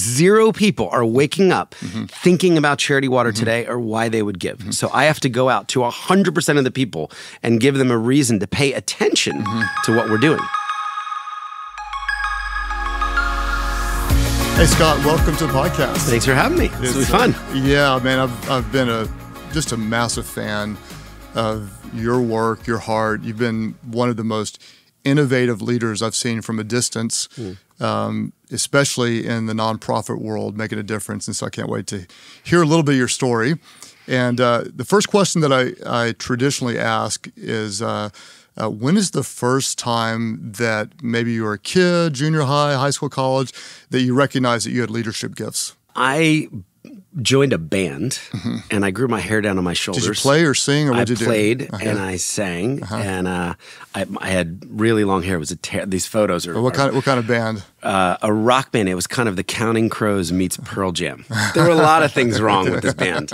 0 people are waking up thinking about Charity Water today or why they would give. So I have to go out to 100% of the people and give them a reason to pay attention to what we're doing. Hey, Scott, welcome to the podcast. Thanks for having me. It's fun. Yeah, man, I've been just a massive fan of your work, your heart. You've been one of the most innovative leaders I've seen from a distance, especially in the nonprofit world, making a difference. And so I can't wait to hear a little bit of your story. And the first question that I traditionally ask is, when is the first time that maybe you were a kid, junior high, high school, college, that you recognized that you had leadership gifts? I joined a band, and I grew my hair down on my shoulders. Did you play or sing, or what did you do? I played, and I sang, and I had really long hair. It was these photos are... What kind of band? A rock band. It was kind of the Counting Crows meets Pearl Jam. There were a lot of things wrong with this band,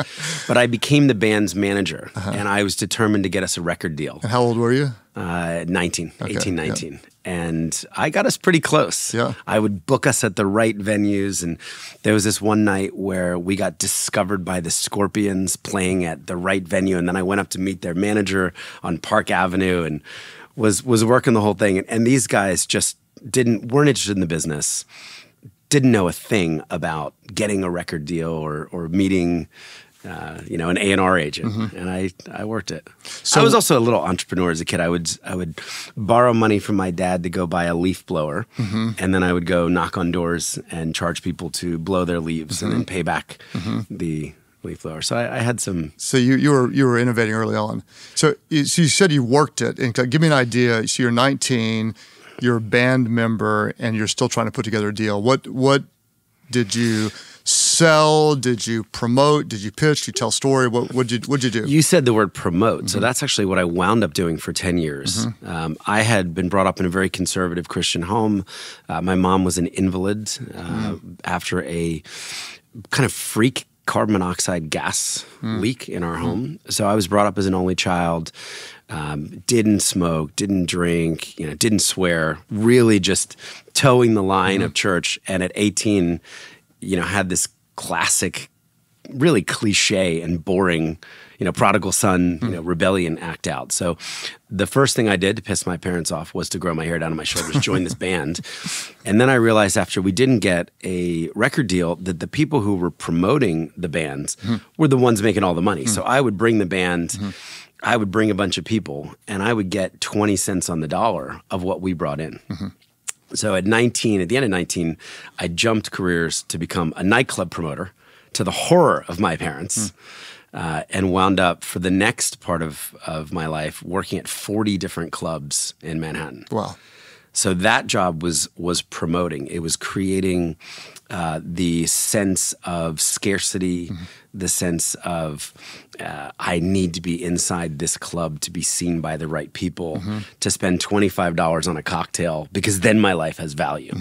but I became the band's manager, and I was determined to get us a record deal. And how old were you? 19. Yeah. And I got us pretty close. Yeah. I would book us at the right venues. And there was this one night where we got discovered by the Scorpions playing at the right venue. And then I went up to meet their manager on Park Avenue and was working the whole thing. And these guys just weren't interested in the business, didn't know a thing about getting a record deal or meeting an A&R agent, and I worked it. So I was also a little entrepreneur as a kid. I would borrow money from my dad to go buy a leaf blower, and then I would go knock on doors and charge people to blow their leaves and then pay back the leaf blower. So I had some. So you were innovating early on. So you said you worked it, and give me an idea. So you're 19, you're a band member, and you're still trying to put together a deal. What did you sell? Did you promote? Did you pitch? Did you tell a story? What'd you do? You said the word promote. So that's actually what I wound up doing for 10 years. I had been brought up in a very conservative Christian home. My mom was an invalid after a kind of freak carbon monoxide gas leak in our home. So I was brought up as an only child, didn't smoke, didn't drink, didn't swear, really just towing the line of church. And at 18, had this classic, really cliche and boring, prodigal son, rebellion act out. So the first thing I did to piss my parents off was to grow my hair down on my shoulders, join this band. And then I realized after we didn't get a record deal that the people who were promoting the band were the ones making all the money. So I would bring the band, I would bring a bunch of people, and I would get 20 cents on the dollar of what we brought in. So at the end of 19, I jumped careers to become a nightclub promoter, to the horror of my parents, and wound up for the next part of my life working at 40 different clubs in Manhattan. Wow. So that job was promoting. It was creating the sense of scarcity, the sense of I need to be inside this club to be seen by the right people, to spend $25 on a cocktail because then my life has value.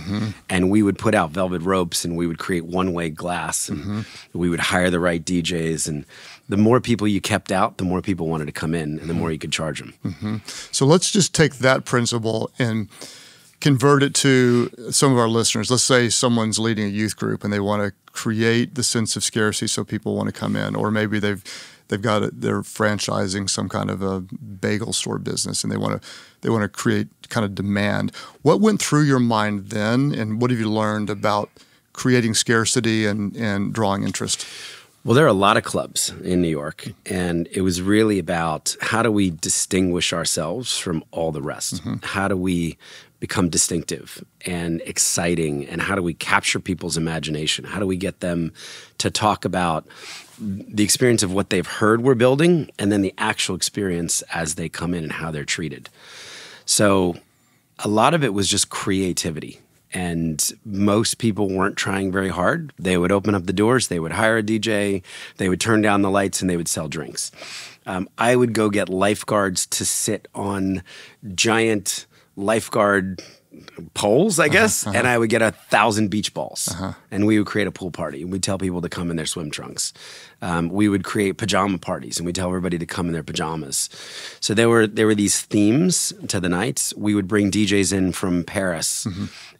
And we would put out velvet ropes and we would create one-way glass and we would hire the right DJs. And the more people you kept out, the more people wanted to come in and the more you could charge them. So let's just take that principle and convert it to some of our listeners. Let's say someone's leading a youth group and they want to create the sense of scarcity so people want to come in, or maybe they're franchising some kind of a bagel store business and they want to create kind of demand. What went through your mind then, and what have you learned about creating scarcity and drawing interest? Well, there are a lot of clubs in New York, and it was really about how do we distinguish ourselves from all the rest? How do we become distinctive and exciting, and how do we capture people's imagination? How do we get them to talk about the experience of what they've heard we're building and then the actual experience as they come in and how they're treated? So a lot of it was just creativity. And most people weren't trying very hard. They would open up the doors, they would hire a DJ, they would turn down the lights, and they would sell drinks. I would go get lifeguards to sit on giant lifeguard poles, I guess, and I would get 1,000 beach balls, and we would create a pool party. We'd tell people to come in their swim trunks. We would create pajama parties, and we'd tell everybody to come in their pajamas. So there were these themes to the nights. We would bring DJs in from Paris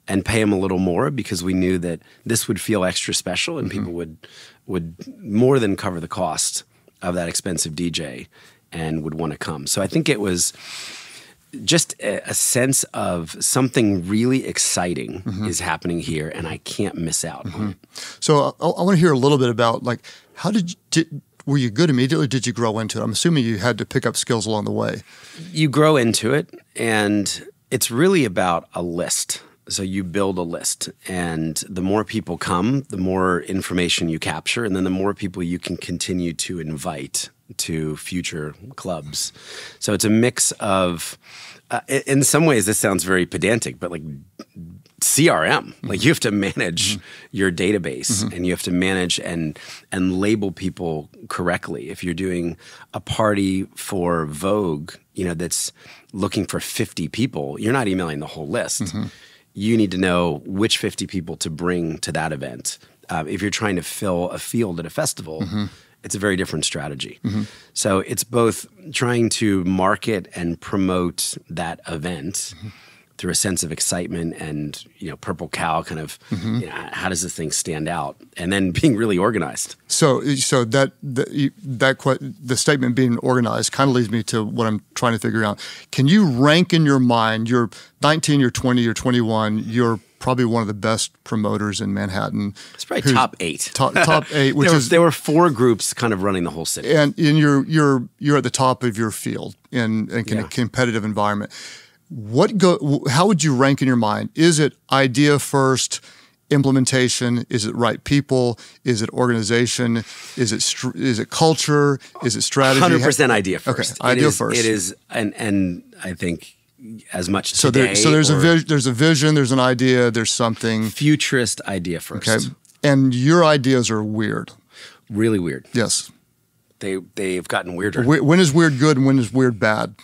and pay them a little more because we knew that this would feel extra special, and people would more than cover the cost of that expensive DJ and would want to come. So I think it was just a sense of something really exciting is happening here, and I can't miss out on it. So I want to hear a little bit about, like, how were you good immediately? Did you grow into it? I'm assuming you had to pick up skills along the way. You grow into it, and it's really about a list. So you build a list, and the more people come, the more information you capture, and then the more people you can continue to invite to future clubs. So it's a mix of, in some ways this sounds very pedantic, but like CRM, like you have to manage your database and you have to manage and label people correctly. If you're doing a party for Vogue, that's looking for 50 people, you're not emailing the whole list. You need to know which 50 people to bring to that event. If you're trying to fill a field at a festival, it's a very different strategy. So it's both trying to market and promote that event through a sense of excitement and, purple cow kind of, how does this thing stand out? And then being really organized. So the statement being organized kind of leads me to what I'm trying to figure out. Can you rank in your mind, you're 19, you're 20, you're 21, you're probably one of the best promoters in Manhattan. It's probably top 8. Top 8, which there were 4 groups kind of running the whole city. And you're at the top of your field in a competitive environment. How would you rank in your mind? Is it idea first, implementation? Is it right people? Is it organization? Is it culture? Is it strategy? 100% idea first. Okay, idea first. It is, and I think as much today. So there's a vision, there's an idea, there's something. Futurist idea first. Okay, and your ideas are weird. Really weird. Yes. They've gotten weirder. When is weird good and when is weird bad?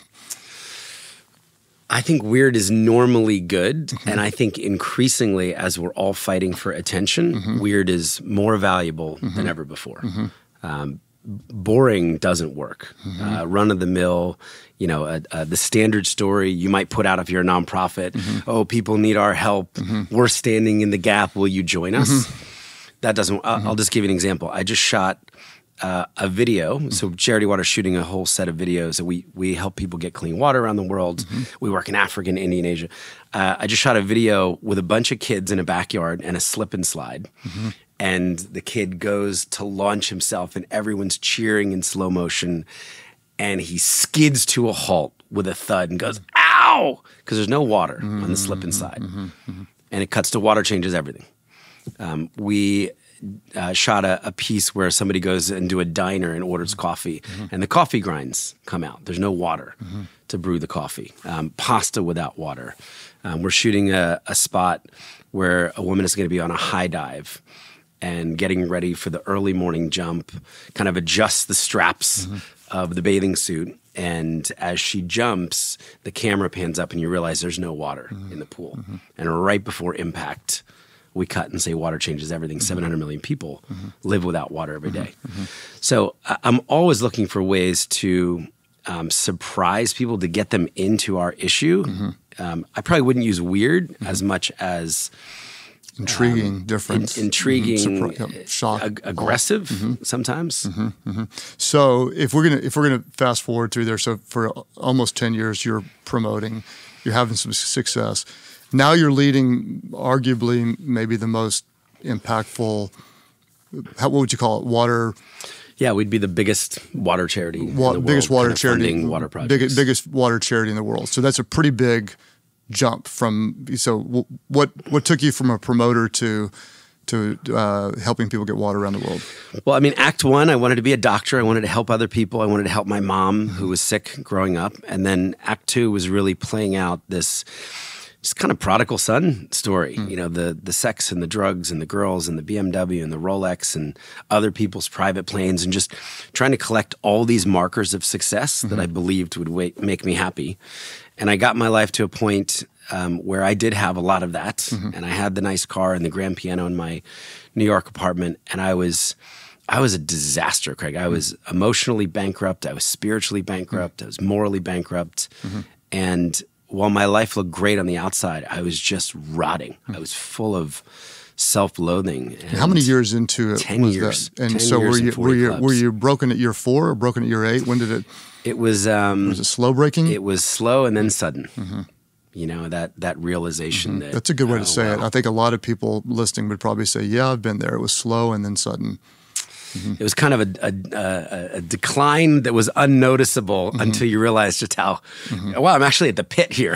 I think weird is normally good, and I think increasingly, as we're all fighting for attention, weird is more valuable than ever before. Boring doesn't work. Run of the mill, the standard story you might put out if you're a nonprofit. Oh, people need our help. We're standing in the gap. Will you join us? That doesn't. I'll just give you an example. I just shot a video. So Charity Water shooting a whole set of videos that we help people get clean water around the world. We work in Africa and India and Asia. I just shot a video with a bunch of kids in a backyard and a slip and slide. And the kid goes to launch himself and everyone's cheering in slow motion. And he skids to a halt with a thud and goes, ow! Because there's no water on the slip and slide. And it cuts to water changes everything. We shot a piece where somebody goes into a diner and orders coffee, and the coffee grinds come out. There's no water to brew the coffee. Pasta without water. We're shooting a spot where a woman is going to be on a high dive and getting ready for the early morning jump, kind of adjusts the straps of the bathing suit. And as she jumps, the camera pans up and you realize there's no water in the pool. And right before impact, we cut and say water changes everything. 700 million people live without water every day. So I'm always looking for ways to surprise people, to get them into our issue. I probably wouldn't use weird as much as intriguing, different, intriguing, shock, aggressive sometimes. So if we're gonna fast forward through there, so for almost 10 years you're promoting, you're having some success. Now you're leading arguably maybe the most impactful, what would you call it, water? Yeah, we'd be the biggest water charity in the world. Biggest water charity. Funding water projects. Biggest water charity in the world. So that's a pretty big jump from, so what took you from a promoter to helping people get water around the world? Well, I mean, Act 1, I wanted to be a doctor. I wanted to help other people. I wanted to help my mom who was sick growing up. And then Act 2 was really playing out this just kind of prodigal son story, the sex and the drugs and the girls and the BMW and the Rolex and other people's private planes, and just trying to collect all these markers of success that I believed would make me happy. And I got my life to a point where I did have a lot of that, and I had the nice car and the grand piano in my New York apartment, and I was a disaster, Craig. I was emotionally bankrupt. I was spiritually bankrupt. I was morally bankrupt. And while my life looked great on the outside, I was just rotting. I was full of self-loathing. How many years into it 10 was years. that? And 10 so years were you broken at year 4 or broken at year 8? When did it? It was it slow breaking? It was slow and then sudden. You know, that realization that... That's a good way to say it. I think a lot of people listening would probably say, yeah, I've been there. It was slow and then sudden. It was kind of a decline that was unnoticeable until you realized just how, wow, I'm actually at the pit here.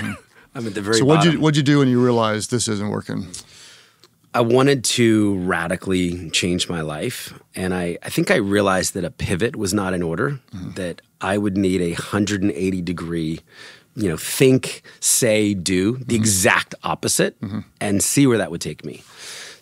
I'm at the very bottom. So what'd you do when you realized this isn't working? I wanted to radically change my life. And I think I realized that a pivot was not in order, that I would need a 180-degree, think, say, do, the exact opposite, and see where that would take me.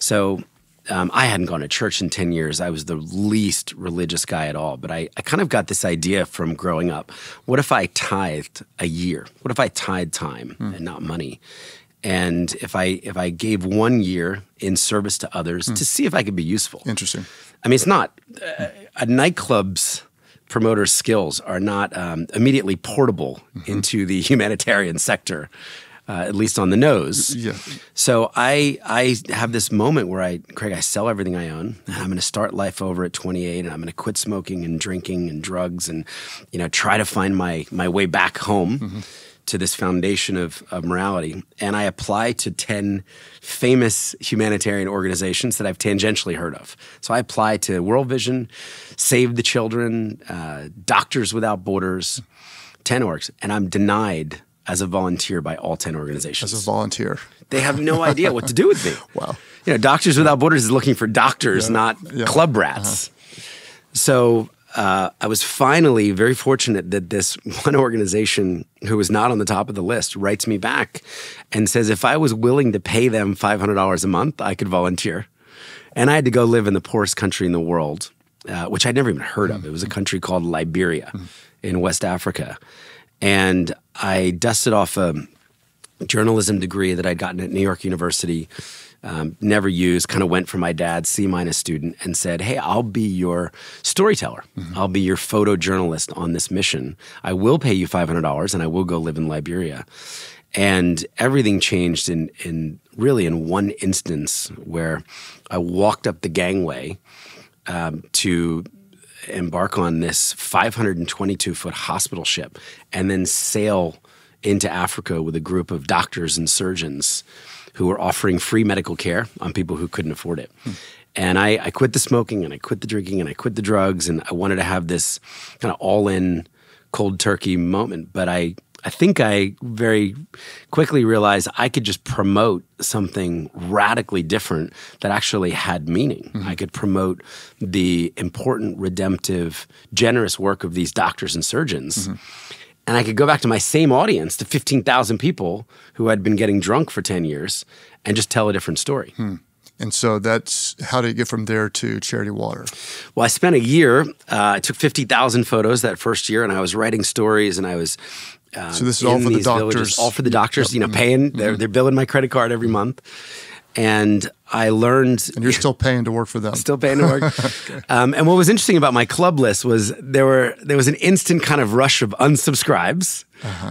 So I hadn't gone to church in 10 years. I was the least religious guy at all. But I kind of got this idea from growing up. What if I tithed a year? What if I tithed time and not money? And if I gave 1 year in service to others to see if I could be useful. Interesting. I mean, it's not a nightclub's promoter's skills are not immediately portable into the humanitarian sector. At least on the nose. Yeah. So I have this moment where Craig, I sell everything I own, and I'm going to start life over at 28, and I'm going to quit smoking and drinking and drugs, and try to find my way back home to this foundation of morality. And I apply to 10 famous humanitarian organizations that I've tangentially heard of. So I apply to World Vision, Save the Children, Doctors Without Borders, 10 orgs, and I'm denied as a volunteer by all 10 organizations. As a volunteer. They have no idea what to do with me. Wow. Doctors Without Borders is looking for doctors, not club rats. So I was finally very fortunate that this one organization who was not on the top of the list writes me back and says if I was willing to pay them $500 a month, I could volunteer. And I had to go live in the poorest country in the world, which I'd never even heard of. It was a country called Liberia in West Africa. And I dusted off a journalism degree that I'd gotten at New York University, never used, kind of went for my dad's C- student and said, hey, I'll be your storyteller. I'll be your photojournalist on this mission. I will pay you $500 and I will go live in Liberia. And everything changed in one instance where I walked up the gangway to embark on this 522-foot hospital ship and then sail into Africa with a group of doctors and surgeons who were offering free medical care on people who couldn't afford it. And I quit the smoking and I quit the drinking and I quit the drugs, and I wanted to have this kind of all-in cold turkey moment. But I think I very quickly realized I could just promote something radically different that actually had meaning. I could promote the important, redemptive, generous work of these doctors and surgeons. And I could go back to my same audience, the 15,000 people who had been getting drunk for 10 years, and just tell a different story. And so that's how did you get from there to Charity Water? Well, I spent a year. I took 50,000 photos that first year, and I was writing stories, and I was so this is all for the doctors? Villages, all for the doctors, paying. They're billing my credit card every month. And I learned... And you're still paying to work for them. Still paying to work. Okay. And what was interesting about my club list was there was an instant kind of rush of unsubscribes.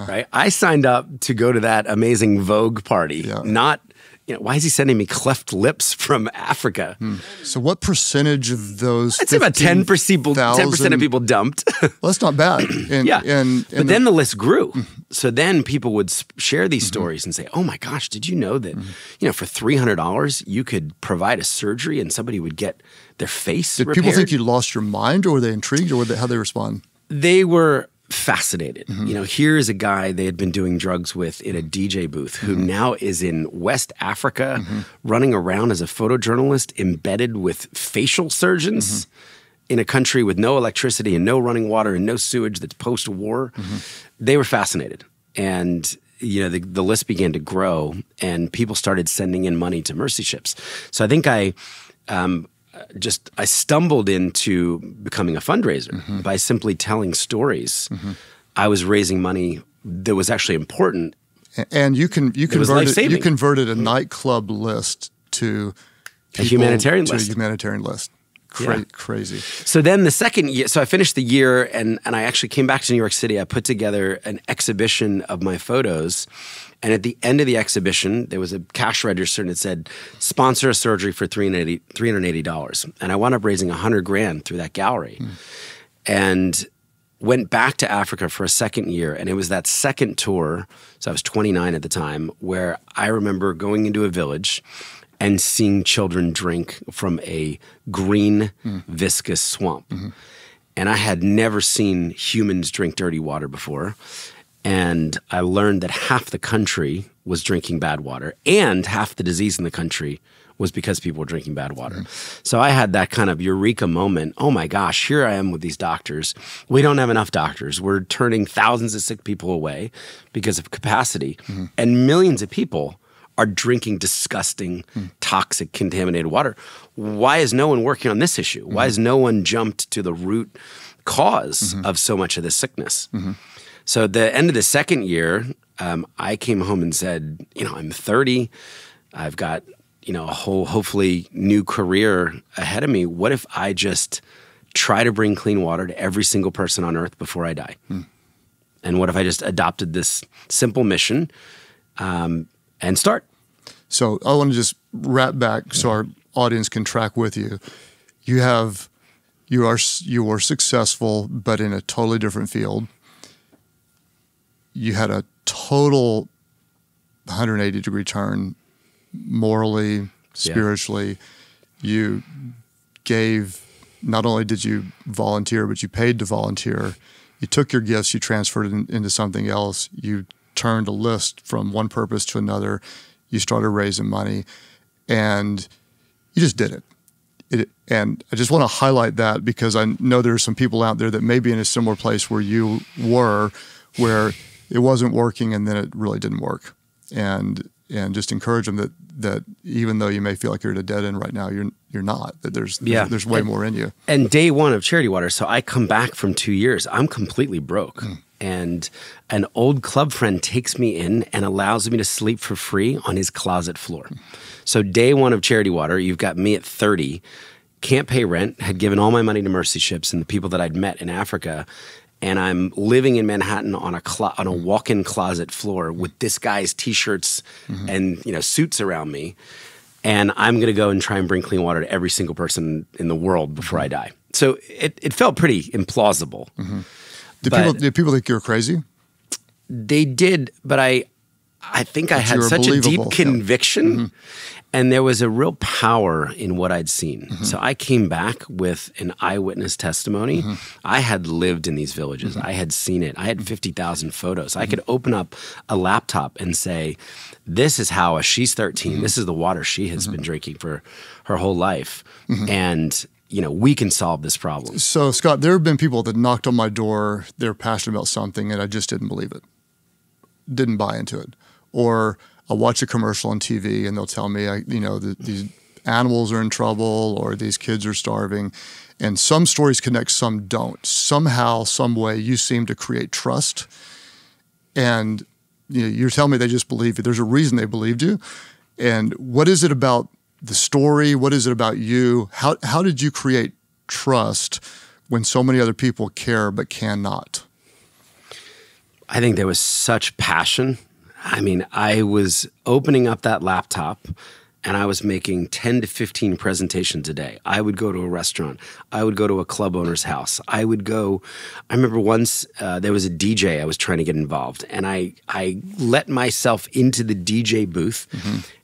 Right? I signed up to go to that amazing Vogue party, not... why is he sending me cleft lips from Africa? So what percentage of those? I'd say about 10% of people dumped. Well, that's not bad. But then the list grew. So then people would share these stories and say, oh my gosh, did you know that for $300 you could provide a surgery and somebody would get their face repaired? Did people think you lost your mind, or were they intrigued, or how'd they respond? They were fascinated. Here is a guy they had been doing drugs with in a DJ booth who now is in West Africa running around as a photojournalist embedded with facial surgeons in a country with no electricity and no running water and no sewage that's post-war. They were fascinated. And the list began to grow, and people started sending in money to mercy ships. So I think I stumbled into becoming a fundraiser by simply telling stories. I was raising money that was actually important And you life-saving. you converted a nightclub list to a humanitarian list. To a humanitarian list. Crazy. So then the second year, so I finished the year and I actually came back to New York City. I put together an exhibition of my photos. And at the end of the exhibition, there was a cash register and it said, sponsor a surgery for $380. And I wound up raising $100,000 through that gallery. And went back to Africa for a second year. And it was that second tour, so I was 29 at the time, where I remember going into a village and seeing children drink from a green, viscous swamp. And I had never seen humans drink dirty water before. And I learned that half the country was drinking bad water, and half the disease in the country was because people were drinking bad water. So I had that kind of eureka moment. Oh my gosh, here I am with these doctors. We don't have enough doctors. We're turning thousands of sick people away because of capacity. And millions of people are drinking disgusting, toxic, contaminated water. Why is no one working on this issue? Why has no one jumped to the root cause of so much of this sickness? So at the end of the second year, I came home and said, I'm 30. I've got, a whole, hopefully, new career ahead of me. What if I just try to bring clean water to every single person on earth before I die? And what if I just adopted this simple mission and start? So I want to just wrap back so our audience can track with you. You are successful, but in a totally different field. You had a total 180-degree turn morally, spiritually. You gave, not only did you volunteer, but you paid to volunteer. You took your gifts, you transferred it into something else. You turned a list from one purpose to another. You started raising money, and you just did it. And I just want to highlight that because I know there are some people out there that may be in a similar place where you were, where it wasn't working and then it really didn't work. And just encourage them that even though you may feel like you're at a dead end right now, you're not. That there's way more in you. And day one of Charity Water, so I come back from 2 years. I'm completely broke. And an old club friend takes me in and allows me to sleep for free on his closet floor. So day one of Charity Water, you've got me at 30, can't pay rent, had given all my money to Mercy Ships and the people that I'd met in Africa. And I'm living in Manhattan on a walk-in closet floor with this guy's T-shirts and suits around me. And I'm going to go and try and bring clean water to every single person in the world before I die. So it felt pretty implausible. Did people think you were crazy? They did, but I think I had such a deep conviction. And there was a real power in what I'd seen. So I came back with an eyewitness testimony. I had lived in these villages. I had seen it. I had 50,000 photos. I could open up a laptop and say, this is how she's 13. This is the water she has been drinking for her whole life. And we can solve this problem. So Scott, there have been people that knocked on my door. They're passionate about something and I just didn't believe it. Didn't buy into it. Or I'll watch a commercial on TV and they'll tell me, these animals are in trouble or these kids are starving. And some stories connect, some don't. Somehow, some way, you seem to create trust. And you're telling me they just believe you. There's a reason they believed you. And what is it about the story? What is it about you? How did you create trust when so many other people care but cannot? I think there was such passion. I mean, I was opening up that laptop and I was making 10 to 15 presentations a day. I would go to a restaurant. I would go to a club owner's house. I remember once there was a DJ I was trying to get involved and I let myself into the DJ booth.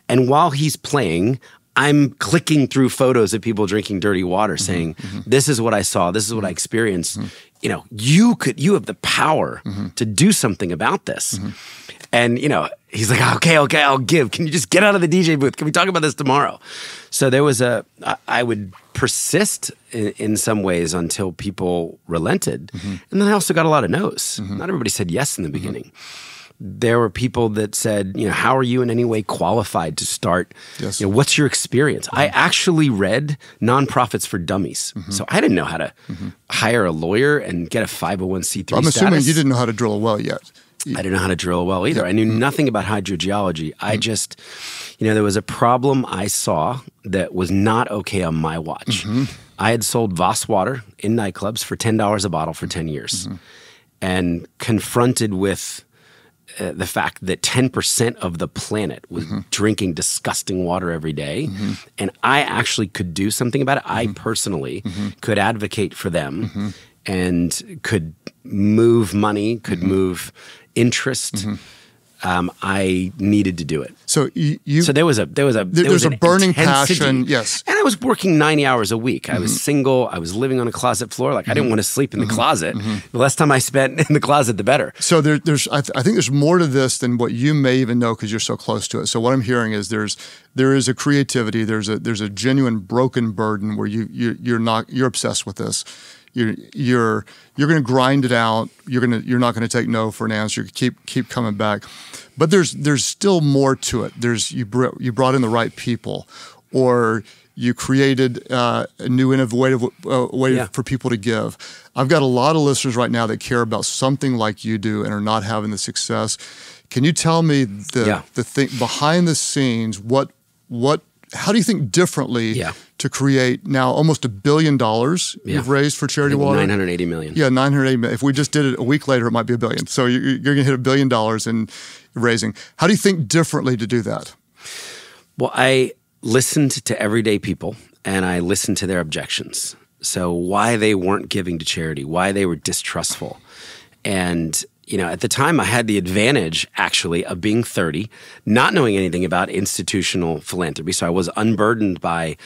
And while he's playing, I'm clicking through photos of people drinking dirty water saying, this is what I saw. This is what I experienced. You have the power to do something about this. And, he's like, okay, I'll give. Can you just get out of the DJ booth? Can we talk about this tomorrow? So there was I would persist in some ways until people relented. And then I also got a lot of no's. Not everybody said yes in the beginning. There were people that said, how are you in any way qualified to start? Yes. What's your experience? I actually read Nonprofits for Dummies. So I didn't know how to hire a lawyer and get a 501c3 I'm status. assuming you didn't know how to drill a well yet. I didn't know how to drill a well either. I knew nothing about hydrogeology. I just, there was a problem I saw that was not okay on my watch. I had sold Voss water in nightclubs for $10 a bottle for 10 years and confronted with the fact that 10% of the planet was drinking disgusting water every day. And I actually could do something about it. I personally could advocate for them and could move money, could move interest. I needed to do it. So so there was a burning intensity. passion. Yes, and I was working 90 hours a week. I was single. I was living on a closet floor. Like I didn't want to sleep in the closet. The less time I spent in the closet, the better. So I think there's more to this than what you may even know because you're so close to it. So what I'm hearing is there is a creativity. There's a genuine broken burden where you're obsessed with this. You're going to grind it out. You're not going to take no for an answer. You keep coming back, but there's still more to it. You brought in the right people, or you created a new innovative way for people to give. I've got a lot of listeners right now that care about something like you do and are not having the success. Can you tell me the thing behind the scenes? How do you think differently to create now almost $1 billion you've raised for Charity Water? 980 million. Yeah, 980 million. If we just did it a week later, it might be $1 billion. So you're going to hit $1 billion in raising. How do you think differently to do that? Well, I listened to everyday people and I listened to their objections. So why they weren't giving to charity, why they were distrustful. And at the time I had the advantage actually of being 30, not knowing anything about institutional philanthropy. So I was unburdened by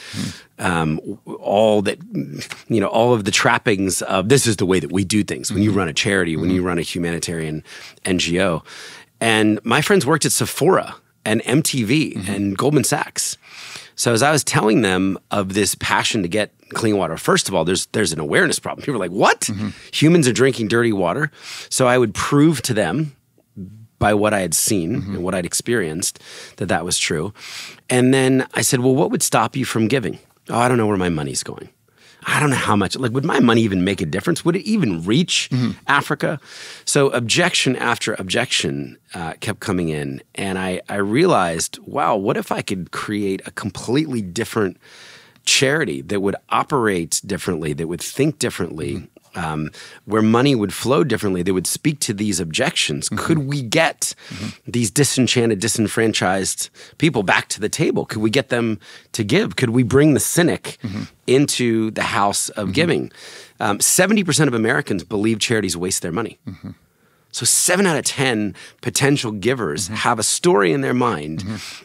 all of the trappings of this is the way that we do things when you run a charity, when you run a humanitarian NGO. And my friends worked at Sephora and MTV and Goldman Sachs. So as I was telling them of this passion to get clean water, first of all, there's an awareness problem. People are like, what? Humans are drinking dirty water. So I would prove to them by what I had seen and what I'd experienced that was true. And then I said, well, what would stop you from giving? Oh, I don't know where my money's going. I don't know how much, would my money even make a difference? Would it even reach Africa? So objection after objection kept coming in. And I realized, wow, what if I could create a completely different charity that would operate differently, that would think differently, where money would flow differently, that would speak to these objections? Could we get these disenchanted, disenfranchised people back to the table? Could we get them to give? Could we bring the cynic into the house of giving? 70% of Americans believe charities waste their money. So 7 out of 10 potential givers have a story in their mind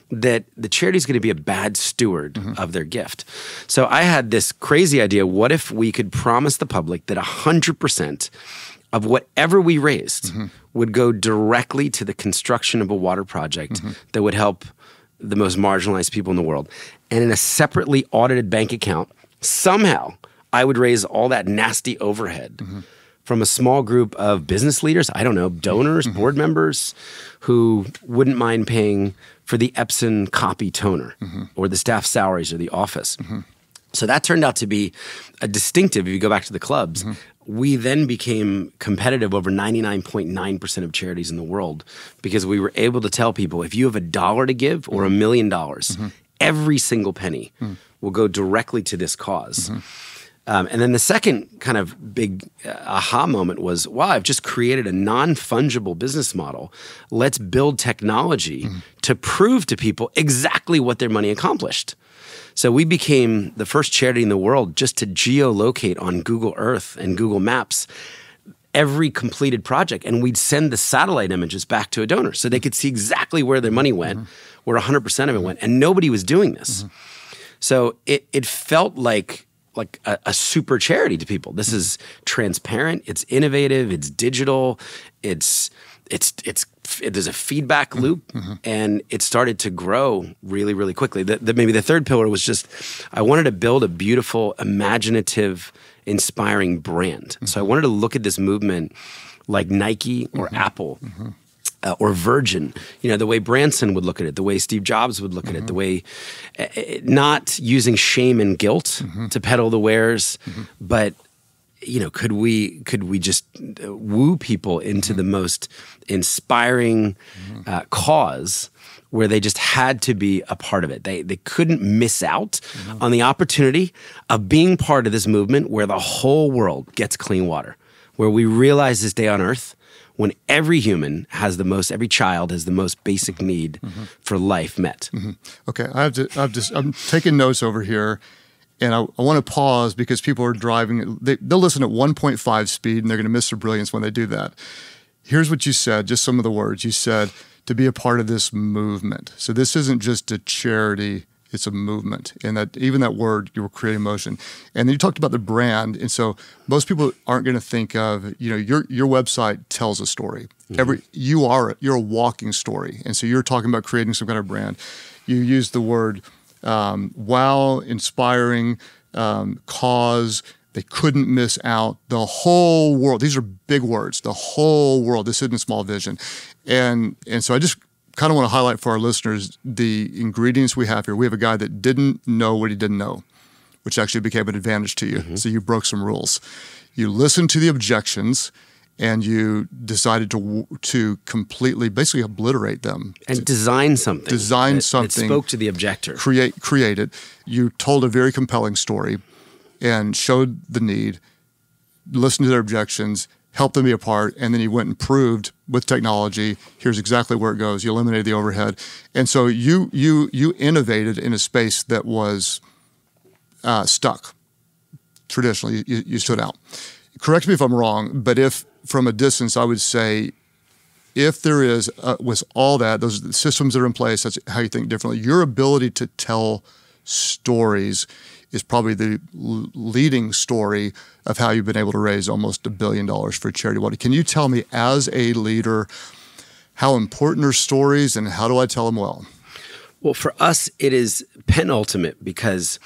that the charity is going to be a bad steward of their gift. So I had this crazy idea. What if we could promise the public that 100% of whatever we raised would go directly to the construction of a water project that would help the most marginalized people in the world? And in a separately audited bank account, somehow I would raise all that nasty overhead from a small group of business leaders, I don't know, donors, board members, who wouldn't mind paying for the Epson copy toner or the staff salaries or the office. So that turned out to be a distinctive, if you go back to the clubs. We then became competitive over 99.9% of charities in the world because we were able to tell people, if you have $1 to give or $1 million, every single penny will go directly to this cause. And then the second kind of big aha moment was, wow, I've just created a non-fungible business model. Let's build technology to prove to people exactly what their money accomplished. So we became the first charity in the world just to geolocate on Google Earth and Google Maps every completed project. And we'd send the satellite images back to a donor so they could see exactly where their money went, where 100% of it went. And nobody was doing this. So it felt like a super charity to people. This is transparent, it's innovative, it's digital, there's a feedback loop, and it started to grow really, really quickly. Maybe the third pillar was just, I wanted to build a beautiful, imaginative, inspiring brand. So I wanted to look at this movement like Nike or Apple, or Virgin, the way Branson would look at it, the way Steve Jobs would look at it, the way not using shame and guilt to peddle the wares, but could we just woo people into the most inspiring cause where they just had to be a part of it. They couldn't miss out on the opportunity of being part of this movement where the whole world gets clean water, where we realize this day on earth when every human has every child has the most basic need for life met. Okay, I'm taking notes over here. And I want to pause because people are driving. They'll listen at 1.5 speed, and they're going to miss their brilliance when they do that. Here's what you said, just some of the words. You said, to be a part of this movement. So this isn't just a charity, it's a movement. And that even that word, you were creating motion. And then you talked about the brand. And so most people aren't going to think of, your website tells a story. You're a walking story. And so you're talking about creating some kind of brand. You use the word wow, inspiring, cause. They couldn't miss out. The whole world. These are big words. The whole world. This isn't a small vision. And so I just kind of want to highlight for our listeners the ingredients we have here. We have a guy that didn't know what he didn't know, which actually became an advantage to you. So you broke some rules. You listened to the objections, and you decided to completely, basically obliterate them. And design something. That spoke to the objector. Create it. You told a very compelling story and showed the need, listened to their objections, helped them be a part, and then you went and proved with technology, here's exactly where it goes. You eliminated the overhead. And so you innovated in a space that was stuck. Traditionally, you stood out. Correct me if I'm wrong, but if from a distance, I would say, if there is, with all that, those systems that are in place, that's how you think differently. Your ability to tell stories is probably the leading story of how you've been able to raise almost $1 billion for charity. Can you tell me, as a leader, how important are stories and how do I tell them well? Well, for us, it is penultimate because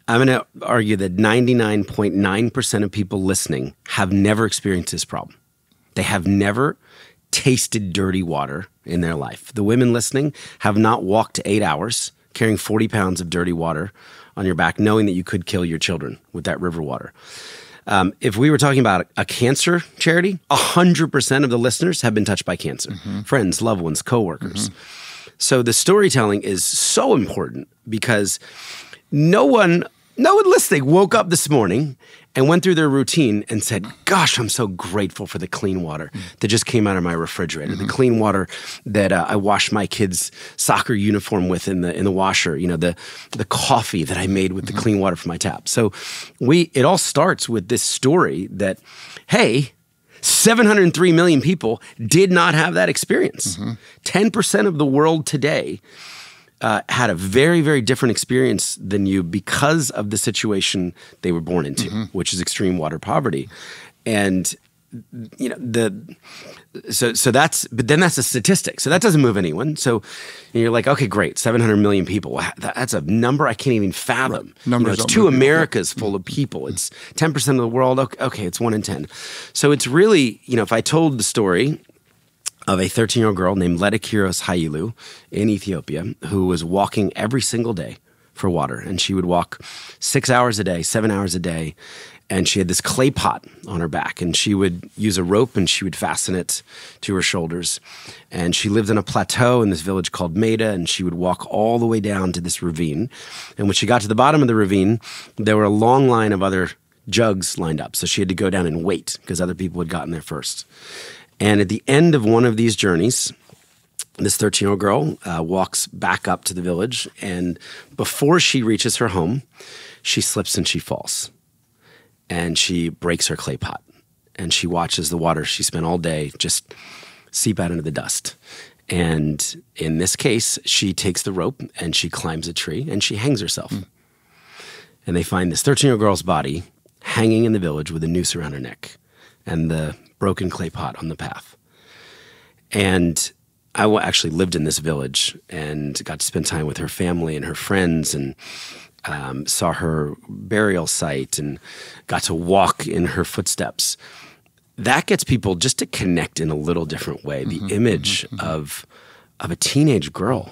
I'm going to argue that 99.9% of people listening have never experienced this problem. They have never tasted dirty water in their life. The women listening have not walked 8 hours carrying 40 pounds of dirty water on your back, knowing that you could kill your children with that river water. If we were talking about a cancer charity, 100% of the listeners have been touched by cancer. Friends, loved ones, coworkers. So the storytelling is so important because no one listening woke up this morning and went through their routine and said, gosh, I'm so grateful for the clean water that just came out of my refrigerator, the clean water that I washed my kids' soccer uniform with in the washer, the coffee that I made with the clean water from my tap. So it all starts with this story that, hey, 703 million people did not have that experience. 10% of the world today had a very, very different experience than you because of the situation they were born into, which is extreme water poverty. And so that's a statistic. So that doesn't move anyone. So you're like, okay, great, 700 million people. That's a number I can't even fathom. Right. It's 2 Americas full of people. It's 10% of the world. Okay, it's 1 in 10. So it's really, if I told the story of a 13-year-old girl named Ledikiros Hailu in Ethiopia who was walking every single day for water. And she would walk 6 hours a day, 7 hours a day. And she had this clay pot on her back. And she would use a rope and she would fasten it to her shoulders. And she lived on a plateau in this village called Maida. And she would walk all the way down to this ravine. And when she got to the bottom of the ravine, there were a long line of other jugs lined up. So she had to go down and wait because other people had gotten there first. And at the end of one of these journeys, this 13-year-old girl walks back up to the village. And before she reaches her home, she slips and she falls. And she breaks her clay pot. And she watches the water she spent all day just seep out into the dust. And in this case, she takes the rope and she climbs a tree and she hangs herself. And they find this 13-year-old girl's body hanging in the village with a noose around her neck and the broken clay pot on the path. And I actually lived in this village and got to spend time with her family and her friends and saw her burial site and got to walk in her footsteps. That gets people just to connect in a little different way. The image of a teenage girl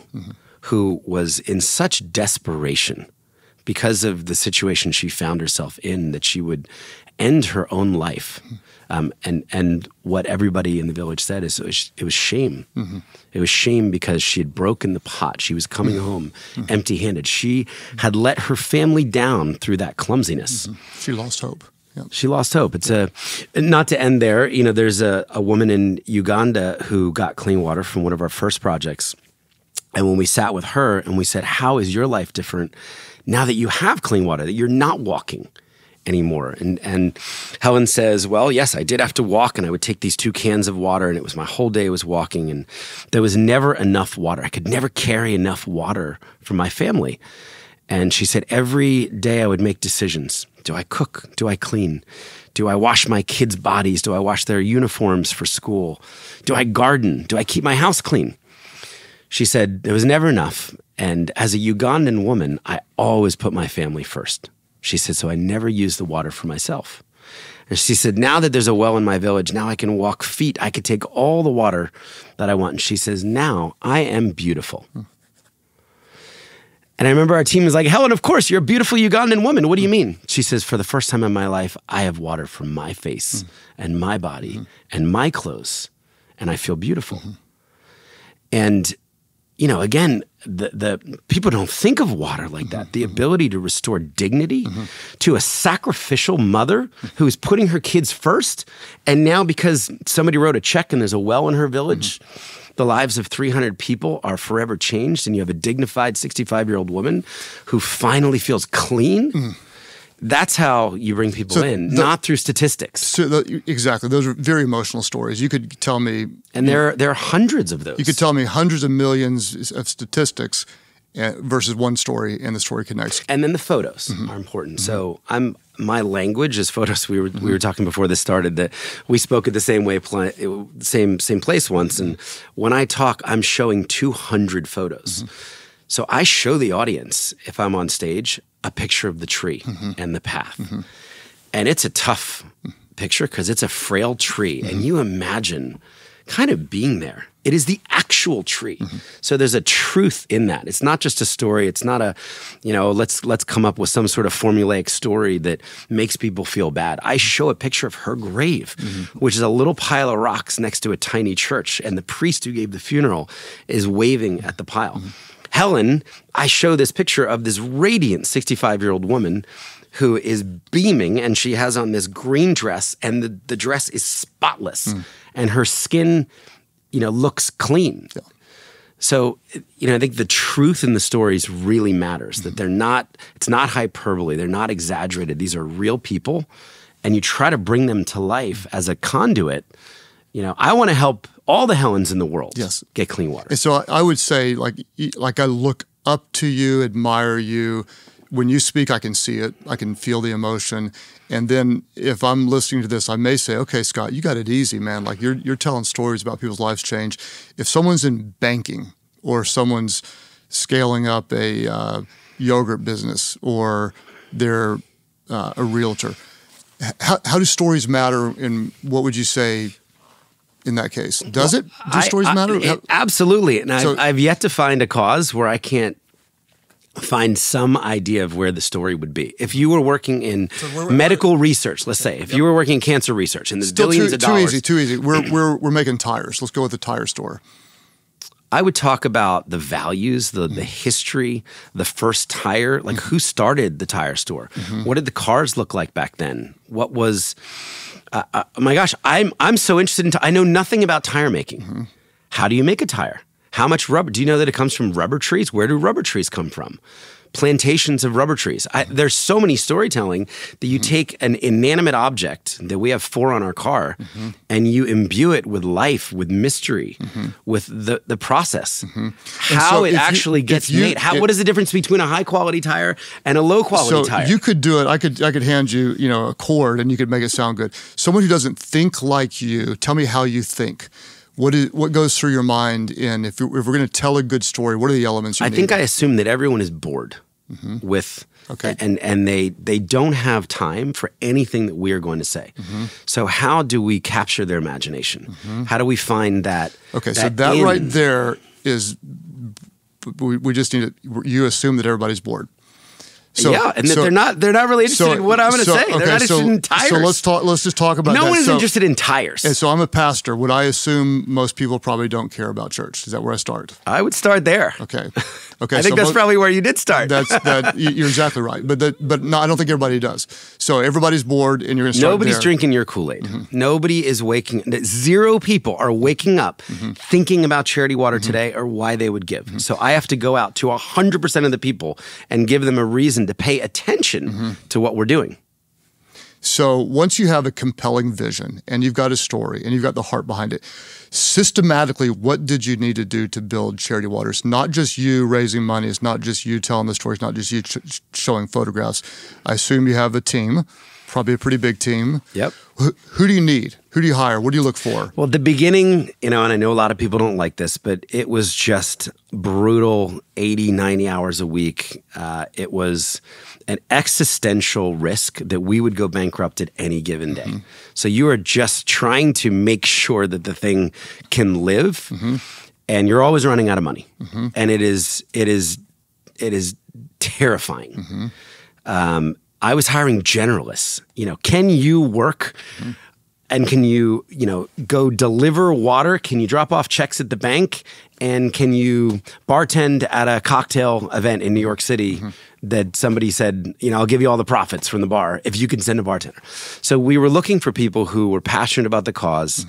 who was in such desperation because of the situation she found herself in, that she would end her own life. And what everybody in the village said is it was shame. Mm-hmm. It was shame because she had broken the pot. She was coming home empty-handed. She had let her family down through that clumsiness. Mm-hmm. She lost hope. Yep. She lost hope. It's not to end there. There's a woman in Uganda who got clean water from one of our first projects. And when we sat with her and we said, how is your life different now that you have clean water, that you're not walking anymore? And Helen says, well, yes, I did have to walk, and I would take these 2 cans of water, and it was my whole day was walking, and there was never enough water. I could never carry enough water for my family. And she said, every day I would make decisions. Do I cook? Do I clean? Do I wash my kids' bodies? Do I wash their uniforms for school? Do I garden? Do I keep my house clean? She said, there was never enough. And as a Ugandan woman, I always put my family first. She said, so I never used the water for myself. And she said, now that there's a well in my village, now I can walk feet. I could take all the water that I want. And she says, now I am beautiful. And I remember our team was like, Helen, of course, you're a beautiful Ugandan woman. What do you mean? She says, for the first time in my life, I have water for my face and my body and my clothes, and I feel beautiful. And again, the people don't think of water like that. The ability to restore dignity to a sacrificial mother who is putting her kids first. And now because somebody wrote a check and there's a well in her village, the lives of 300 people are forever changed. And you have a dignified 65-year-old woman who finally feels clean. That's how you bring people in, not through statistics. Exactly. Those are very emotional stories. You could tell me... And there are hundreds of those. You could tell me hundreds of millions of statistics versus one story, and the story connects. And then the photos are important. So my language is photos. We were talking before this started that we spoke at the same way, same place once. And when I talk, I'm showing 200 photos. So I show the audience, if I'm on stage, a picture of the tree and the path. And it's a tough picture because it's a frail tree. And you imagine kind of being there. It is the actual tree. So there's a truth in that. It's not just a story. It's not a, let's come up with some sort of formulaic story that makes people feel bad. I show a picture of her grave, which is a little pile of rocks next to a tiny church. And the priest who gave the funeral is waving at the pile. Helen, I show this picture of this radiant 65-year-old woman who is beaming, and she has on this green dress, and the dress is spotless, and her skin, looks clean. Yeah. So, I think the truth in the stories really matters, that it's not hyperbole, they're not exaggerated. These are real people, and you try to bring them to life as a conduit. I want to help all the Helens in the world get clean water. And so I would say, like I look up to you, admire you. When you speak, I can see it. I can feel the emotion. And then if I'm listening to this, I may say, okay, Scott, you got it easy, man. Like you're telling stories about people's lives change. If someone's in banking or someone's scaling up a yogurt business or they're a realtor, how do stories matter, and what would you say in that case? Do stories matter? Absolutely. And I've yet to find a cause where I can't find some idea of where the story would be. If you were working in medical research, let's say, if you were working in cancer research and there's billions of dollars. Too easy. We're making tires. Let's go with the tire store. I would talk about the values, the history, the first tire, like who started the tire store? What did the cars look like back then? What was... oh my gosh, I'm so interested in. I know nothing about tire making. How do you make a tire? How much rubber? Do you know that it comes from rubber trees? Where do rubber trees come from? Plantations of rubber trees. There's so many storytelling that you take an inanimate object that we have 4 on our car, and you imbue it with life, with mystery, with the process, how it actually gets made. What is the difference between a high quality tire and a low quality tire? You could do it. I could hand you, a chord, and you could make it sound good. Someone who doesn't think like you, tell me how you think. What goes through your mind in if we're going to tell a good story? What are the elements you need? I think I assume that everyone is bored with, and they don't have time for anything that we are going to say. So how do we capture their imagination? How do we find that? Okay, so that right there is, we just need to, you assume that everybody's bored. they're not really interested in what I'm going to say. They're not interested in tires. So let's just talk about that. No one is interested in tires. And so I'm a pastor. Would I assume most people probably don't care about church? Is that where I start? I would start there. Okay. I think that's probably where you did start. You're exactly right. But no, I don't think everybody does. So everybody's bored, and you're going to start Nobody's drinking your Kool-Aid. Nobody is zero people are waking up thinking about charity water today or why they would give. So I have to go out to 100% of the people and give them a reason to pay attention to what we're doing. So once you have a compelling vision and you've got a story and you've got the heart behind it, systematically, what did you need to do to build Charity Water? It's not just you raising money. It's not just you telling the story. It's not just you showing photographs. I assume you have a team, probably a pretty big team. Yep. Who do you need? Who do you hire? What do you look for? Well, at the beginning, and I know a lot of people don't like this, but it was just brutal 80, 90 hours a week. It was an existential risk that we would go bankrupt at any given day. So you are just trying to make sure that the thing can live, and you're always running out of money. And it is terrifying. I was hiring generalists. Can you work and can you, go deliver water? Can you drop off checks at the bank? And can you bartend at a cocktail event in New York City that somebody said, I'll give you all the profits from the bar if you can send a bartender. So we were looking for people who were passionate about the cause,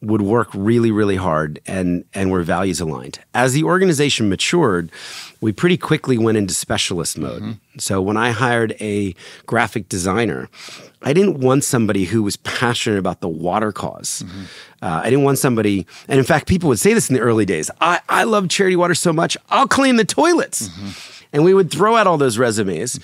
would work really, really hard, and were values aligned. As the organization matured, we pretty quickly went into specialist mode. So when I hired a graphic designer, I didn't want somebody who was passionate about the water cause. I didn't want somebody, and in fact, people would say this in the early days, I love Charity Water so much, I'll clean the toilets. And we would throw out all those resumes.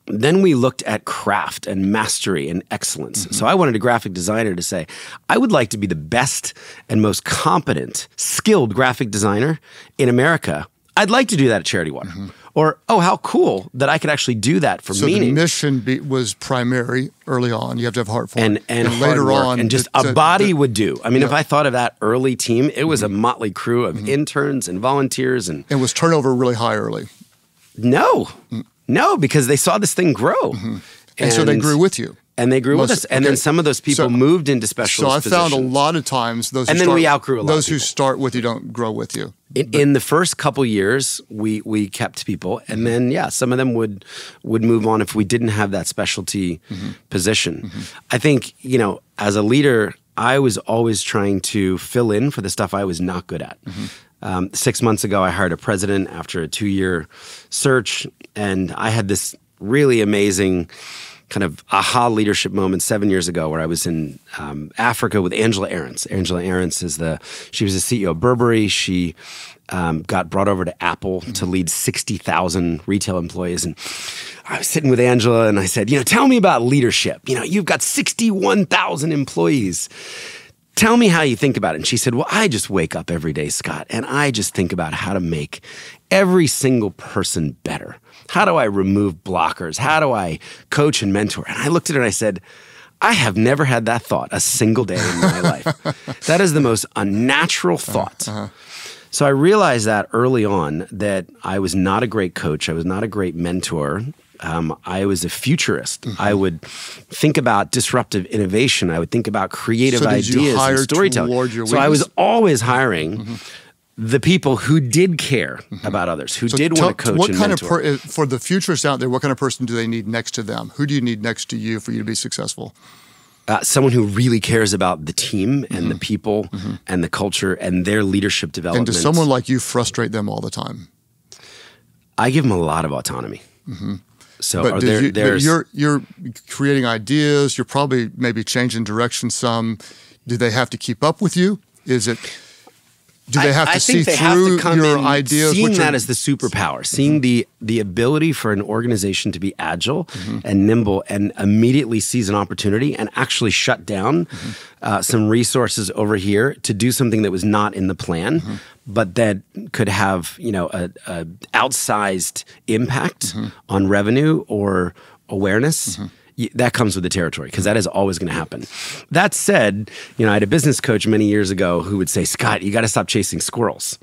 Then we looked at craft and mastery and excellence. So I wanted a graphic designer to say, I would like to be the best and most competent, skilled graphic designer in America. I'd like to do that at Charity Water. Or, how cool that I could actually do that for meaning. So the mission was primary early on. You have to have heart for it. And later on. And just a body would do. I mean, if I thought of that early team, it was a motley crew of interns and volunteers. And was turnover really high early? No, because they saw this thing grow. And so they grew with you. And they grew with us. And then some of those people moved into specialist positions. So I found a lot of times those we outgrew a lot those who start with you don't grow with you. In the first couple years, we kept people. And then, some of them would move on if we didn't have that specialty position. I think, as a leader, I was always trying to fill in for the stuff I was not good at. 6 months ago, I hired a president after a 2-year search, and I had this really amazing kind of aha leadership moment 7 years ago where I was in Africa with Angela Ahrendts. Angela Ahrendts she was the CEO of Burberry. She got brought over to Apple to lead 60,000 retail employees. And I was sitting with Angela and I said, tell me about leadership. You've got 61,000 employees. Tell me how you think about it. And she said, well, I just wake up every day, Scott, and I just think about how to make every single person better. How do I remove blockers? How do I coach and mentor? And I looked at her and I said, I have never had that thought a single day in my life. That is the most unnatural thought. So I realized that early on that I was not a great coach. I was not a great mentor. I was a futurist. I would think about disruptive innovation. I would think about creative ideas and storytelling. So I was always hiring the people who did care about others, who did want to coach and mentor. For the futurists out there, what kind of person do they need next to them? Who do you need next to you for you to be successful? Someone who really cares about the team and the people and the culture and their leadership development. And does someone like you frustrate them all the time? I give them a lot of autonomy. So but you're creating ideas. You're probably maybe changing direction some. Do they have to keep up with you? Do they have to see through your ideas? Seeing that as the superpower, seeing the ability for an organization to be agile and nimble and immediately seize an opportunity and actually shut down some resources over here to do something that was not in the plan, but that could have a outsized impact on revenue or awareness. That comes with the territory because that is always going to happen. That said, I had a business coach many years ago who would say, Scott, you got to stop chasing squirrels.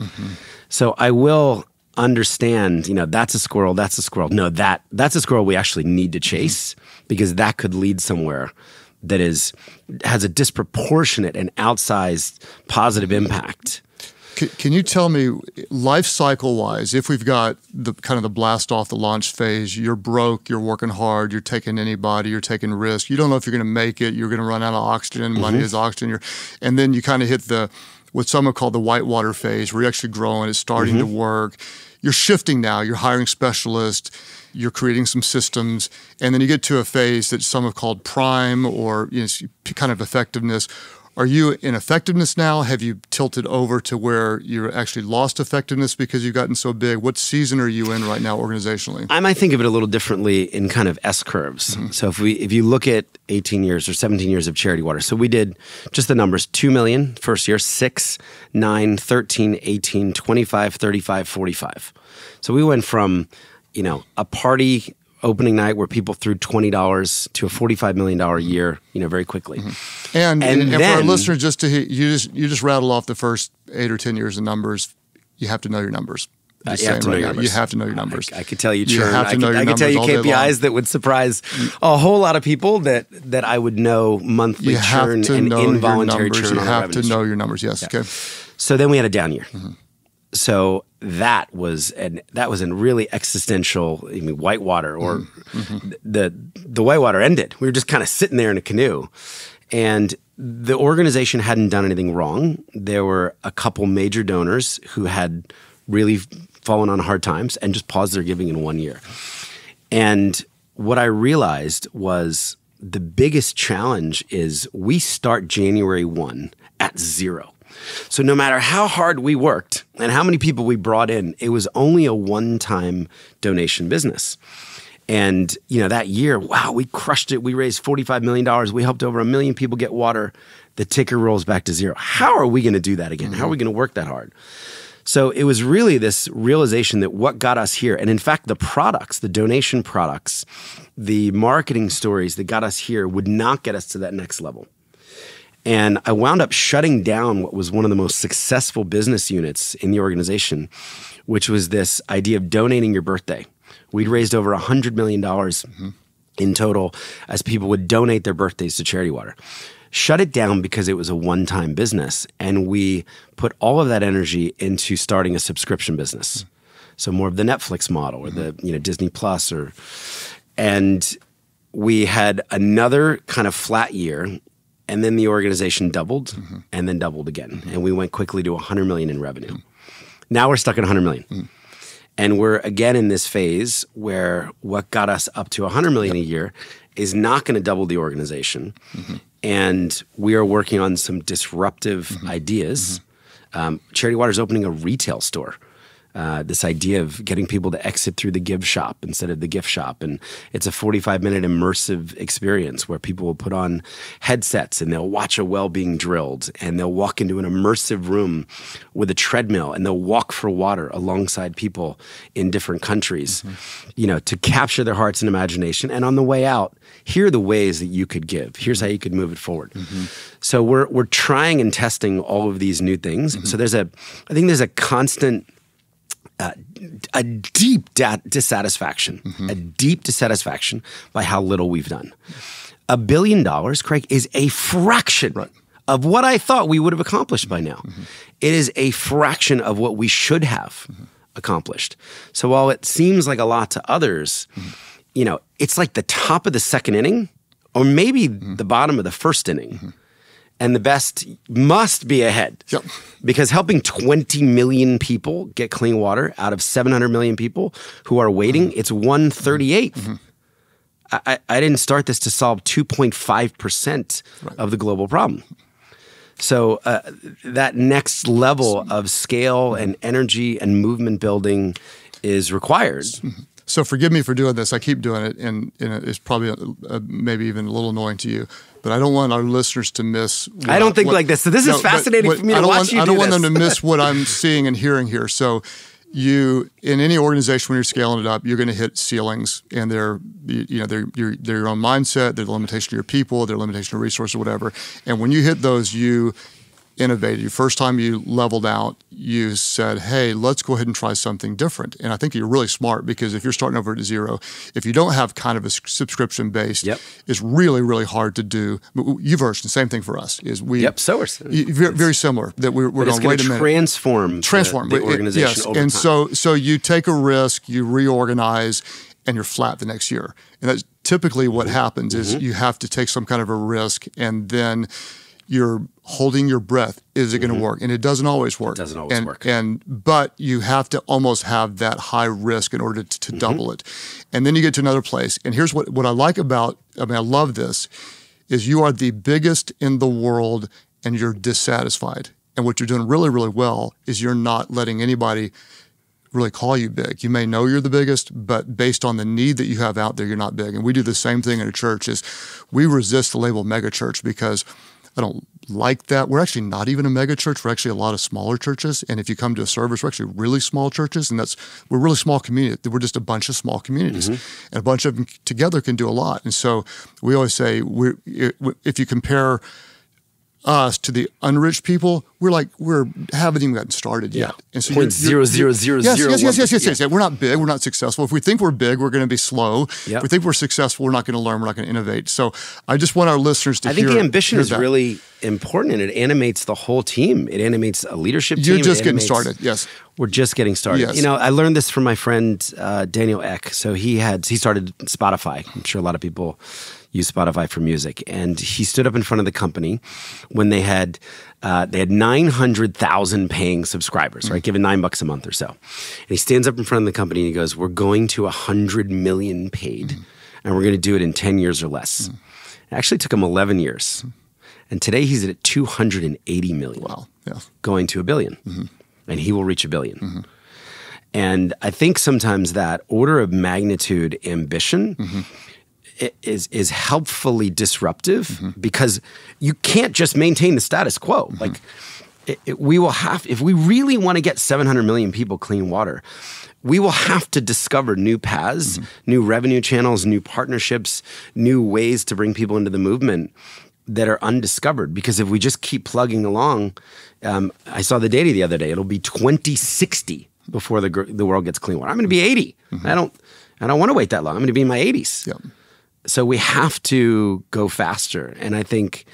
So I will understand, that's a squirrel, that's a squirrel. No, that's a squirrel we actually need to chase because that could lead somewhere that has a disproportionate and outsized positive impact. Can you tell me, life cycle wise, if we've got the kind of the blast off, the launch phase, you're broke, you're working hard, you're taking anybody, you're taking risk, you don't know if you're going to make it, you're going to run out of oxygen, money is oxygen, and then you kind of hit what some have called the whitewater phase, where you're actually growing, it's starting to work. You're shifting now, you're hiring specialists, you're creating some systems, and then you get to a phase that some have called prime or kind of effectiveness. Are you in effectiveness now? Have you tilted over to where you're actually lost effectiveness because you've gotten so big? What season are you in right now organizationally? I might think of it a little differently in kind of S curves. So if you look at 18 years or 17 years of Charity Water, so we did just the numbers, 2 million first year, 6, 9, 13, 18, 25, 35, 45. So we went from, a party opening night where people threw $20 to a $45 million year, very quickly. And then, for our listeners, just to hear, you just rattle off the first 8 or 10 years of numbers. You have to know your numbers. You have to know your numbers. You have to know your numbers. I could tell you churn. I could tell you KPIs that would surprise a whole lot of people that I would know monthly churn and involuntary churn. You have to know your numbers. Yes. Yeah. Okay. So then we had a down year. So that was a really existential, whitewater, or the whitewater ended. We were just kind of sitting there in a canoe, and the organization hadn't done anything wrong. There were a couple major donors who had really fallen on hard times and just paused their giving in 1 year. And what I realized was the biggest challenge is we start January 1 at 0. So no matter how hard we worked and how many people we brought in, it was only a one-time donation business. And, that year, wow, we crushed it. We raised $45 million. We helped over 1 million people get water. The ticker rolls back to 0. How are we going to do that again? How are we going to work that hard? So it was really this realization that what got us here, and in fact, the products, the donation products, the marketing stories that got us here would not get us to that next level. And I wound up shutting down what was one of the most successful business units in the organization, which was this idea of donating your birthday. We'd raised over $100 million in total as people would donate their birthdays to Charity Water. Shut it down because it was a one-time business, and we put all of that energy into starting a subscription business. So more of the Netflix model or the Disney Plus, and we had another kind of flat year. And then the organization doubled and then doubled again. And we went quickly to 100 million in revenue. Now we're stuck at 100 million. And we're again in this phase where what got us up to 100 million a year is not going to double the organization. And we are working on some disruptive ideas. Charity Water is opening a retail store. This idea of getting people to exit through the give shop instead of the gift shop. And it's a 45-minute immersive experience where people will put on headsets and they'll watch a well being drilled, and they'll walk into an immersive room with a treadmill, and they'll walk for water alongside people in different countries, to capture their hearts and imagination. And on the way out, here are the ways that you could give. Here's how you could move it forward. So we're trying and testing all of these new things. So I think there's a constant a deep dissatisfaction, a deep dissatisfaction by how little we've done. $1 billion, Craig, is a fraction of what I thought we would have accomplished by now. It is a fraction of what we should have accomplished. So while it seems like a lot to others, it's like the top of the second inning, or maybe the bottom of the first inning. And the best must be ahead. Because helping 20 million people get clean water out of 700 million people who are waiting, it's 1/38th. I didn't start this to solve 2.5% of the global problem. So that next level of scale and energy and movement building is required. So forgive me for doing this. I keep doing it, and it's probably maybe even a little annoying to you. But I don't want our listeners to miss. I don't think like this. So this is fascinating for me to watch you do this. I don't want them to miss what I'm seeing and hearing here. So you, in any organization, when you're scaling it up, you're going to hit ceilings, and they're your own mindset, they're the limitation of your people, they're the limitation of resources, or whatever. And when you hit those, you innovated. Your first time you leveled out, you said, hey, let's go ahead and try something different. And I think you're really smart, because if you're starting over at zero, if you don't have kind of a subscription based, it's really, really hard to do. YouVersion, the same thing for us. Is we so very similar, that we're going to wait a minute. Transform the organization over and time. So you take a risk, you reorganize, and you're flat the next year. And that's typically what happens is you have to take some kind of a risk, and then you're holding your breath. Is it going to work? And it doesn't always work. It doesn't always work. But you have to almost have that high risk in order to double it. And then you get to another place. And here's what I like about, I love this, is you are the biggest in the world and you're dissatisfied. And what you're doing really, really well is you're not letting anybody really call you big. You may know you're the biggest, but based on the need that you have out there, you're not big. And we do the same thing in a church. Is we resist the label mega church, because I don't like that. We're actually not even a mega church. We're actually a lot of smaller churches. And if you come to a service, we're actually really small churches. And we're a really small community. We're just a bunch of small communities. And a bunch of them together can do a lot. And so we always say, if you compare us to the unrich people, we haven't even gotten started yet. And so yes. We're not big. We're not successful. If we think we're big, we're going to be slow. If we think we're successful, we're not going to learn. We're not going to innovate. So I just want our listeners to hear. I think the ambition is really important, and it animates the whole team. It animates a leadership team. You're just getting started. Yes. We're just getting started. Yes. I learned this from my friend Daniel Ek. So he started Spotify. I'm sure a lot of people use Spotify for music. And he stood up in front of the company when they had 900,000 paying subscribers, right? Given $9 a month or so. And he stands up in front of the company and he goes, we're going to 100 million paid, and we're going to do it in 10 years or less. It actually took him 11 years. And today he's at 280 million. Wow. Yeah. Going to $1 billion. And he will reach $1 billion. And I think sometimes that order of magnitude ambition is helpfully disruptive, because you can't just maintain the status quo. Like we will have, if we really want to get 700 million people clean water, we will have to discover new paths, new revenue channels, new partnerships, new ways to bring people into the movement that are undiscovered. Because if we just keep plugging along, I saw the data the other day, it'll be 2060 before the world gets clean water. I'm going to be 80. I don't want to wait that long. I'm going to be in my 80s. Yep. So we have to go faster. And I think,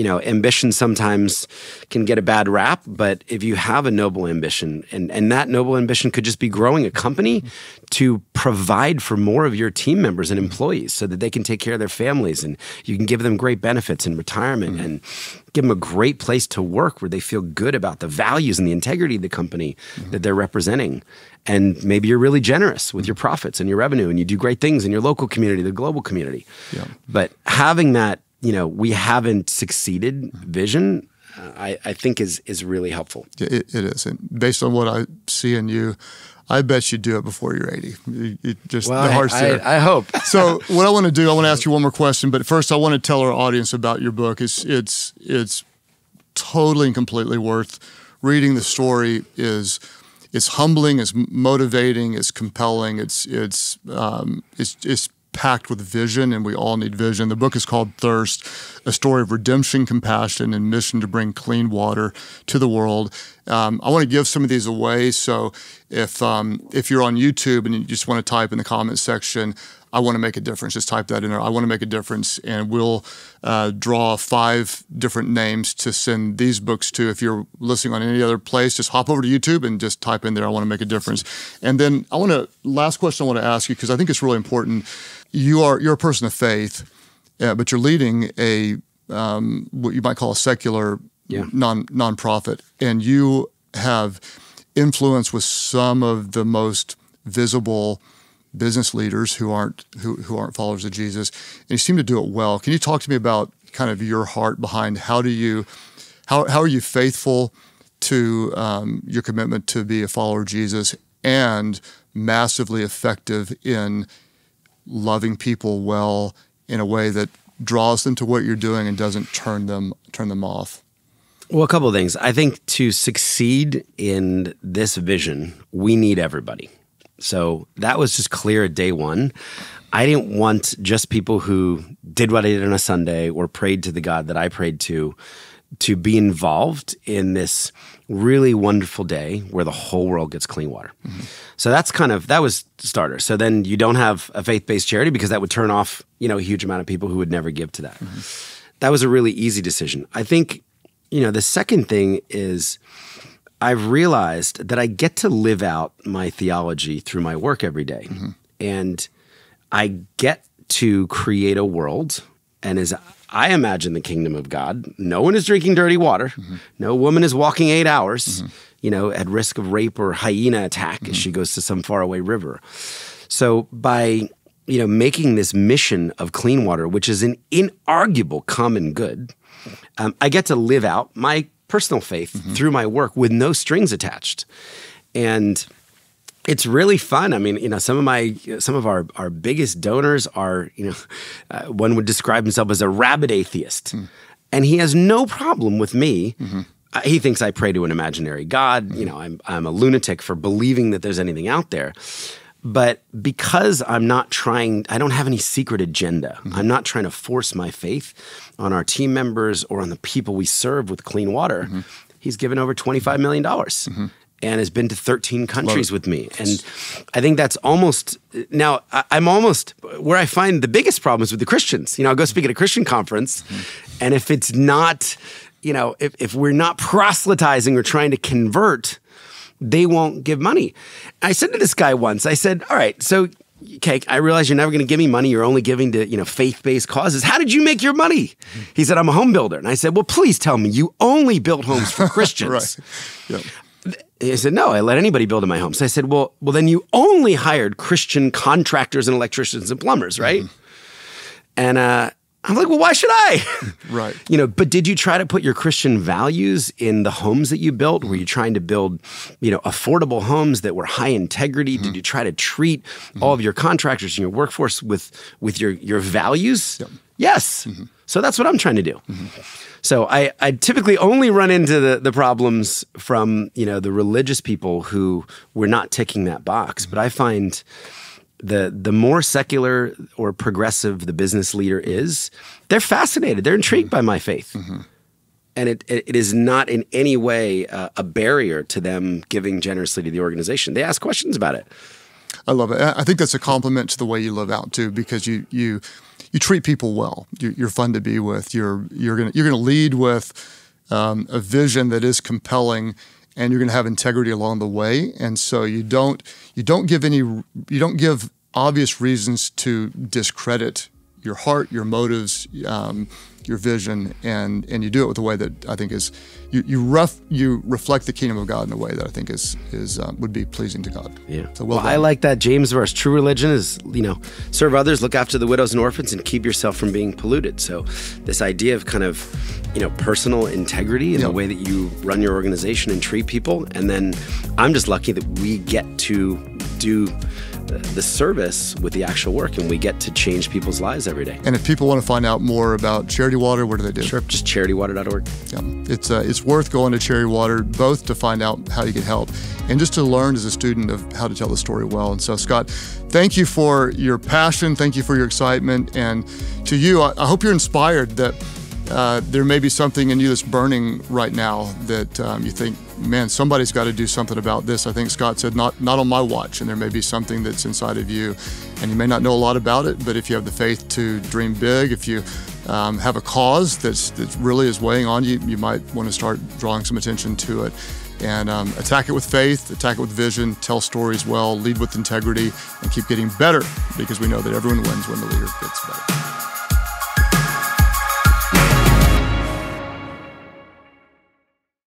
ambition sometimes can get a bad rap, but if you have a noble ambition, and that noble ambition could just be growing a company to provide for more of your team members and employees so that they can take care of their families, and you can give them great benefits in retirement and give them a great place to work where they feel good about the values and the integrity of the company that they're representing. And maybe you're really generous with your profits and your revenue, and you do great things in your local community, the global community. Yeah. But having that, we haven't succeeded vision, I think is really helpful. It is. And based on what I see in you, I bet you do it before you're 80. The heart's there. I hope. So what I want to do, I want to ask you one more question, but first I want to tell our audience about your book. It's totally and completely worth reading. The story is humbling, it's motivating, it's compelling, it's packed with vision, and we all need vision. The book is called Thirst, a story of redemption, compassion, and mission to bring clean water to the world. I want to give some of these away. So if you're on YouTube and you just want to type in the comments section, I want to make a difference, just type that in there. I want to make a difference, and we'll draw 5 different names to send these books to. If you're listening on any other place, just hop over to YouTube and just type in there, I want to make a difference. And then last question I want to ask you, because I think it's really important. You're a person of faith, but you're leading a what you might call a secular nonprofit, and you have influence with some of the most visible business leaders who aren't followers of Jesus, and you seem to do it well. Can you talk to me about kind of your heart behind how are you faithful to your commitment to be a follower of Jesus, and massively effective in loving people well in a way that draws them to what you're doing and doesn't turn them off? Well, a couple of things. I think to succeed in this vision, we need everybody. So that was just clear at day one. I didn't want just people who did what I did on a Sunday or prayed to the God that I prayed to to be involved in this really wonderful day where the whole world gets clean water. So that was starter. So then you don't have a faith-based charity because that would turn off, a huge amount of people who would never give to that. That was a really easy decision. I think, the second thing is I've realized that I get to live out my theology through my work every day. And I get to create a world, and as I imagine the kingdom of God, no one is drinking dirty water. No woman is walking 8 hours, at risk of rape or hyena attack as she goes to some faraway river. So by, making this mission of clean water, which is an inarguable common good, I get to live out my personal faith through my work with no strings attached. And it's really fun. I mean, some of our biggest donors are, one would describe himself as a rabid atheist. And he has no problem with me. He thinks I pray to an imaginary God. I'm a lunatic for believing that there's anything out there. But because I don't have any secret agenda. I'm not trying to force my faith on our team members or on the people we serve with clean water. He's given over $25 million. And has been to 13 countries with me. And I think that's almost, now I'm almost, where I find the biggest problems with the Christians. I'll go speak at a Christian conference, and if it's not, if we're not proselytizing or trying to convert, they won't give money. I said to this guy once, I said, all right, so, okay, I realize you're never going to give me money. You're only giving to, faith-based causes. How did you make your money? He said, I'm a home builder. And I said, well, please tell me you only built homes for Christians. Yep. He said, no, I let anybody build in my home. So I said, well, then you only hired Christian contractors and electricians and plumbers, right? And I'm like, well, why should I? Right. But did you try to put your Christian values in the homes that you built? Were you trying to build, affordable homes that were high integrity? Did you try to treat all of your contractors and your workforce with your values? Yep. Yes. So that's what I'm trying to do. So I typically only run into the problems from, the religious people who were not ticking that box. But I find the more secular or progressive the business leader is, they're fascinated. They're intrigued by my faith. And it is not in any way a barrier to them giving generously to the organization. They ask questions about it. I love it. I think that's a compliment to the way you live out too, because you treat people well. You're fun to be with. You're gonna lead with a vision that is compelling, and you're gonna have integrity along the way. And so you don't give obvious reasons to discredit your heart, your motives, your vision, and you do it with a way that I think is you reflect the kingdom of God in a way that I think is would be pleasing to God. Yeah. So well I like that James verse. True religion is, serve others, look after the widows and orphans, and keep yourself from being polluted. So this idea of kind of, personal integrity in the way that you run your organization and treat people. And then I'm just lucky that we get to do the service with the actual work, and we get to change people's lives every day. And if people want to find out more about Charity Water, what do they do? Sure, just charitywater.org. Yeah, it's worth going to Charity Water, both to find out how you can help and just to learn as a student of how to tell the story well. And so, Scott, thank you for your passion. Thank you for your excitement. And to you, I hope you're inspired that there may be something in you that's burning right now that you think, man, somebody's got to do something about this. I think Scott said, not on my watch. And there may be something that's inside of you, and you may not know a lot about it, but if you have the faith to dream big, if you have a cause that really is weighing on you, you might want to start drawing some attention to it. And attack it with faith, attack it with vision, tell stories well, lead with integrity, and keep getting better, because we know that everyone wins when the leader gets better.